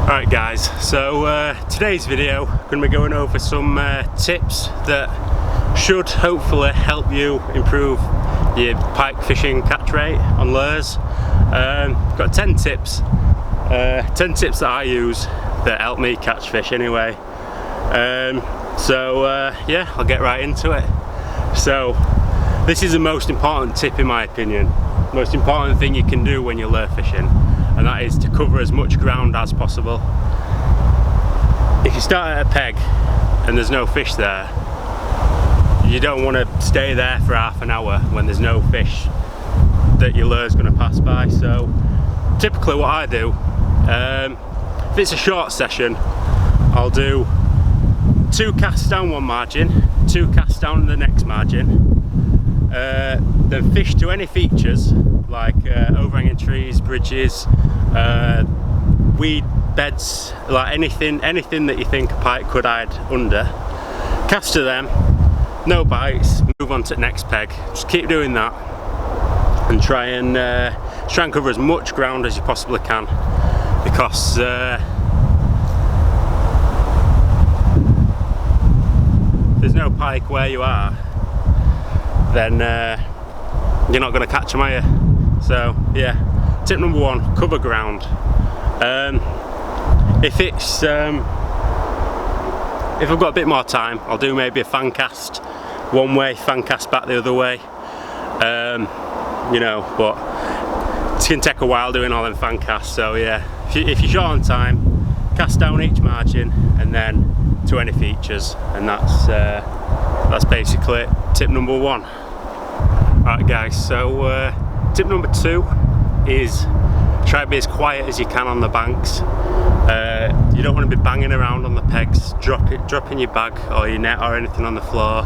Alright guys, so today's video I'm going to be going over some tips that should hopefully help you improve your pike fishing catch rate on lures. Got 10 tips that I use that help me catch fish anyway. Yeah, I'll get right into it. So this is the most important tip in my opinion, most important thing you can do when you're lure fishing, and that is to cover as much ground as possible. If you start at a peg and there's no fish there, you don't want to stay there for half an hour when there's no fish that your lure's going to pass by. So typically what I do, if it's a short session, I'll do 2 casts down one margin, 2 casts down the next margin, then fish to any features like overhanging trees, bridges, weed beds, like anything that you think a pike could hide under. Cast to them, no bites, move on to the next peg. Just keep doing that and try and cover as much ground as you possibly can, because there's no pike where you are, then you're not going to catch them, are you? So yeah, tip number 1, cover ground. If I've got a bit more time, I'll do maybe a fan cast one way, fan cast back the other way. You know, but it's going to take a while doing all them fan casts. So yeah, if you're short on time, cast down each margin and then to any features, and that's basically tip number 1. Alright guys, so tip number 2 is try to be as quiet as you can on the banks. You don't want to be banging around on the pegs, dropping your bag or your net or anything on the floor.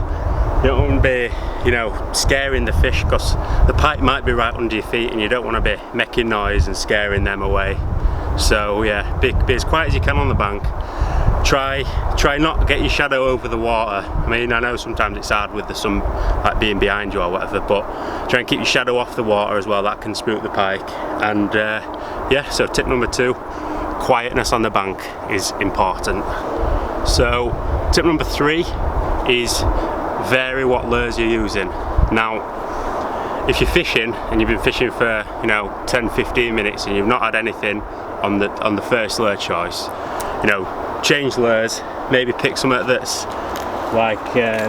You don't want to be, you know, scaring the fish, because the pike might be right under your feet and you don't want to be making noise and scaring them away. So yeah, be as quiet as you can on the bank. Try not to get your shadow over the water. I mean, I know sometimes it's hard with the sun like being behind you or whatever, but try and keep your shadow off the water as well. That can spook the pike. And yeah, so tip number 2, quietness on the bank is important. So tip number 3 is vary what lures you're using. Now, if you're fishing and you've been fishing for, you know, 10-15 minutes and you've not had anything on the first lure choice, you know, change lures, maybe pick something that's like a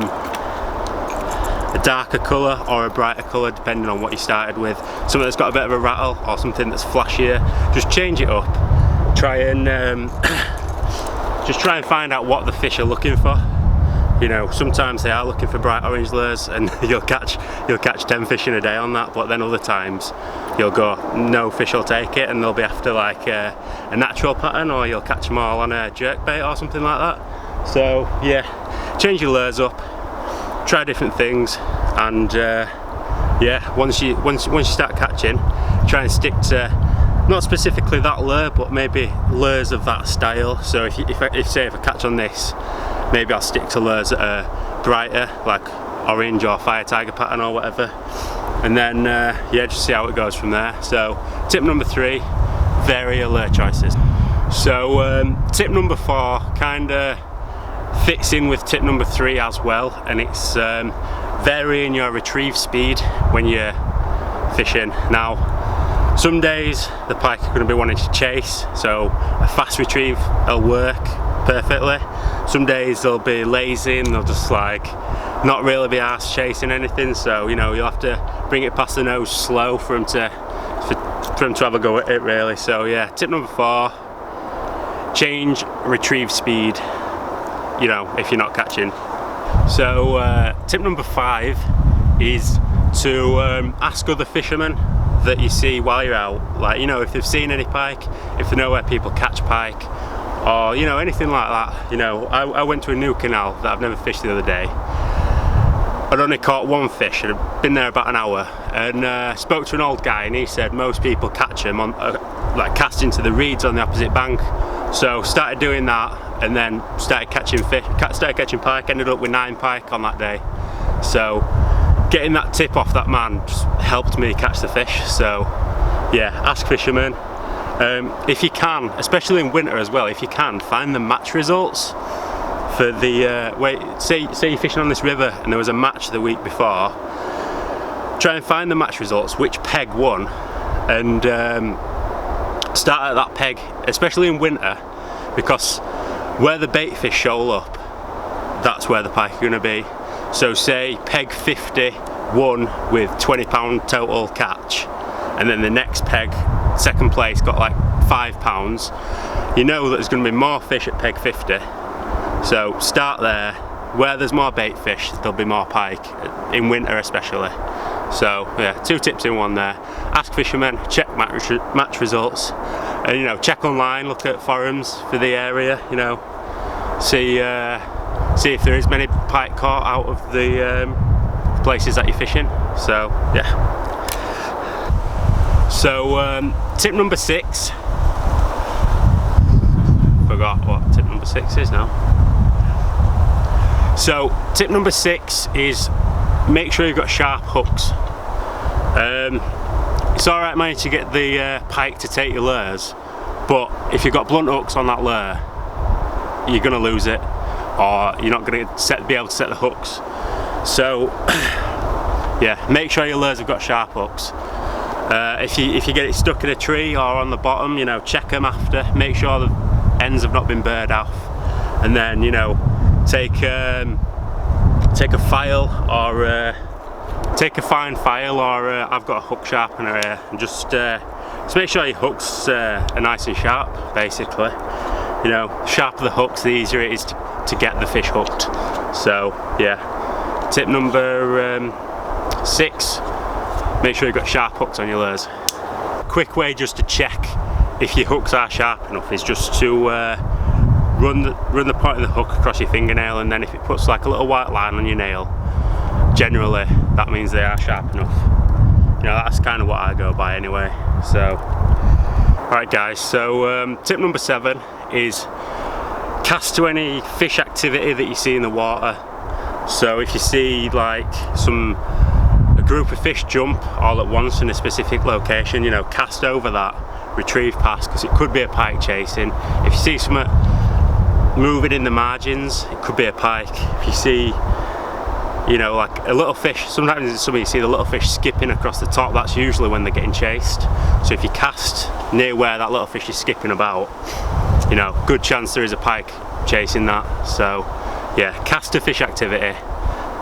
darker colour or a brighter colour depending on what you started with, something that's got a bit of a rattle or something that's flashier. Just change it up, try and find out what the fish are looking for. You know, sometimes they are looking for bright orange lures and you'll catch 10 fish in a day on that, but then other times you'll go, no fish will take it, and they'll be after like a natural pattern, or you'll catch them all on a jerkbait or something like that. So yeah, change your lures up, try different things, and yeah, once you start catching, try and stick to not specifically that lure, but maybe lures of that style. So if say I catch on this, maybe I'll stick to lures that are brighter, like orange or fire tiger pattern or whatever, and then yeah, just see how it goes from there. So tip number 3, vary your lure choices. So tip number 4 kind of fits in with tip number 3 as well, and it's varying your retrieve speed when you're fishing. Now, some days the pike are going to be wanting to chase, so a fast retrieve will work perfectly. Some days they'll be lazy and they'll just like not really be arsed chasing anything, so you know, you'll have to bring it past the nose slow for them to have a go at it really. So yeah, tip number 4, change retrieve speed, you know, if you're not catching. So tip number 5 is to ask other fishermen that you see while you're out, like, you know, if they've seen any pike, if they know where people catch pike, or you know, anything like that. You know, I went to a new canal that I've never fished the other day. I'd only caught 1 fish, and I'd been there about an hour, and spoke to an old guy, and he said most people catch them on like casting to the reeds on the opposite bank. So started doing that, and then started catching pike. Ended up with 9 pike on that day. So getting that tip off that man just helped me catch the fish. So yeah, ask fishermen, If you can, especially in winter as well, if you can, find the match results for the say you're fishing on this river and there was a match the week before. Try and find the match results, which peg won, and start at that peg, especially in winter, because where the bait fish shoal up, that's where the pike are going to be. So say peg 50 won with £20 total catch, and then the next peg, second place, got like £5. You know that there's going to be more fish at peg 50, so start there. Where there's more bait fish, there'll be more pike, in winter especially. So yeah, 2 tips in one there. Ask fishermen, check match results, and you know, check online, look at forums for the area, you know, see if there is many pike caught out of the places that you're fishing. So yeah. So tip number 6, forgot what tip number 6 is now. So tip number 6 is make sure you've got sharp hooks. It's alright managing to get the pike to take your lures, but if you've got blunt hooks on that lure, you're going to lose it, or you're not going to be able to set the hooks. So yeah, make sure your lures have got sharp hooks. If you get it stuck in a tree or on the bottom, you know, check them after, make sure the ends have not been burred off, and then, you know, take a file, or take a fine file, or I've got a hook sharpener here, and just make sure your hooks are nice and sharp, basically. You know, the sharper the hooks, the easier it is to get the fish hooked. So yeah, tip number 6, make sure you've got sharp hooks on your lures. Quick way just to check if your hooks are sharp enough is just to run the point of the hook across your fingernail, and then if it puts like a little white line on your nail, generally that means they are sharp enough. You know, that's kind of what I go by anyway. So alright guys, so tip number 7 is cast to any fish activity that you see in the water. So if you see like a group of fish jump all at once in a specific location, you know, cast over that, retrieve past, because it could be a pike chasing. If you see something moving in the margins, it could be a pike. If you see, you know, like a little fish, sometimes in summer you see the little fish skipping across the top, that's usually when they're getting chased. So if you cast near where that little fish is skipping about, you know, good chance there is a pike chasing that. So yeah, cast to fish activity,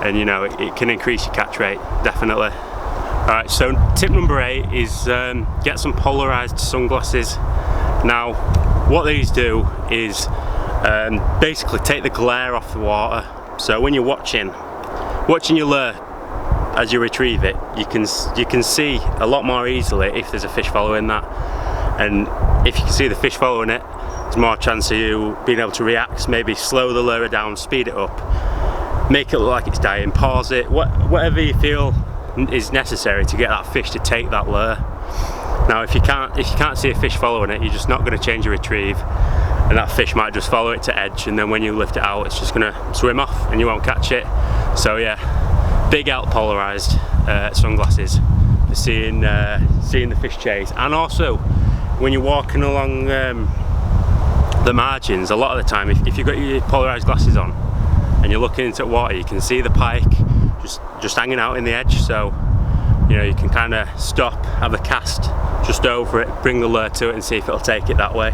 and you know, it can increase your catch rate, definitely. Alright, so tip number 8 is get some polarized sunglasses. Now what these do is basically take the glare off the water. So when you're watching your lure as you retrieve it, you can see a lot more easily if there's a fish following that, and if you can see the fish following it, there's more chance of you being able to react, maybe slow the lure down, speed it up, make it look like it's dying, pause it, whatever you feel is necessary to get that fish to take that lure. Now if you can't see a fish following it, you're just not going to change your retrieve, and that fish might just follow it to edge, and then when you lift it out, it's just going to swim off and you won't catch it. So yeah, big out polarized sunglasses for seeing the fish chase. And also when you're walking along the margins, a lot of the time if you've got your polarized glasses on and you're looking into water, you can see the pike just hanging out in the edge. So you know, you can kind of stop, have a cast just over it, bring the lure to it, and see if it'll take it that way.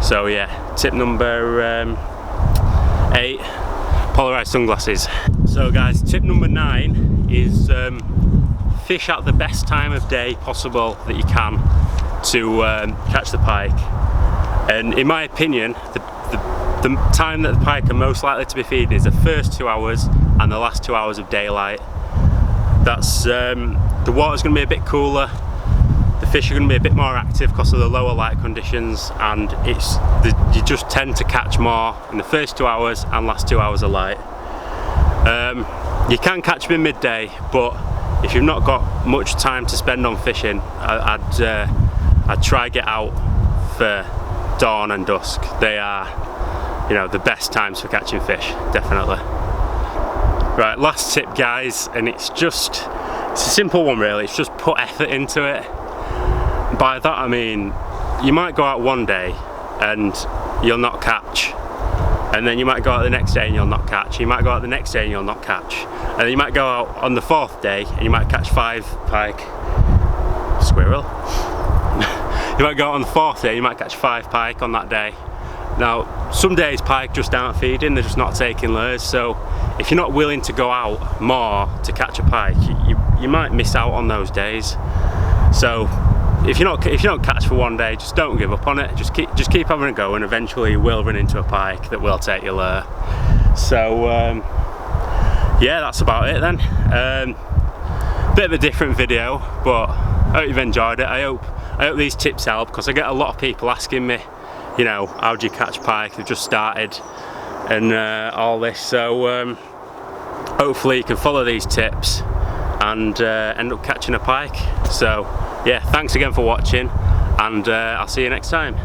So yeah, tip number 8, polarized sunglasses. So guys, tip number 9 is fish at the best time of day possible that you can to catch the pike. And in my opinion, the time that the pike are most likely to be feeding is the first 2 hours and the last 2 hours of daylight. That's the water's going to be a bit cooler, the fish are going to be a bit more active because of the lower light conditions, and you just tend to catch more in the first 2 hours and last 2 hours of light. You can catch them in midday, but if you've not got much time to spend on fishing, I'd try get out for dawn and dusk. They are, you know, the best times for catching fish, definitely. Right, last tip guys, and it's a simple one really, it's just put effort into it. By that I mean, you might go out one day and you'll not catch, and then you might go out the next day and you'll not catch. You might go out the next day and you'll not catch, and then you might go out on the 4th day and you might catch 5 pike. Squirrel. You might go out on the 4th day and you might catch 5 pike on that day. Now, some days pike just aren't feeding, they're just not taking lures, so if you're not willing to go out more to catch a pike, you might miss out on those days. So if you don't catch for one day, just don't give up on it. Just keep having a go, and eventually you will run into a pike that will take your lure. So yeah, that's about it then. Bit of a different video, but I hope you've enjoyed it. I hope these tips help, because I get a lot of people asking me, you know, how do you catch pike? They've just started and all this. So hopefully you can follow these tips and end up catching a pike. So yeah, thanks again for watching, and I'll see you next time.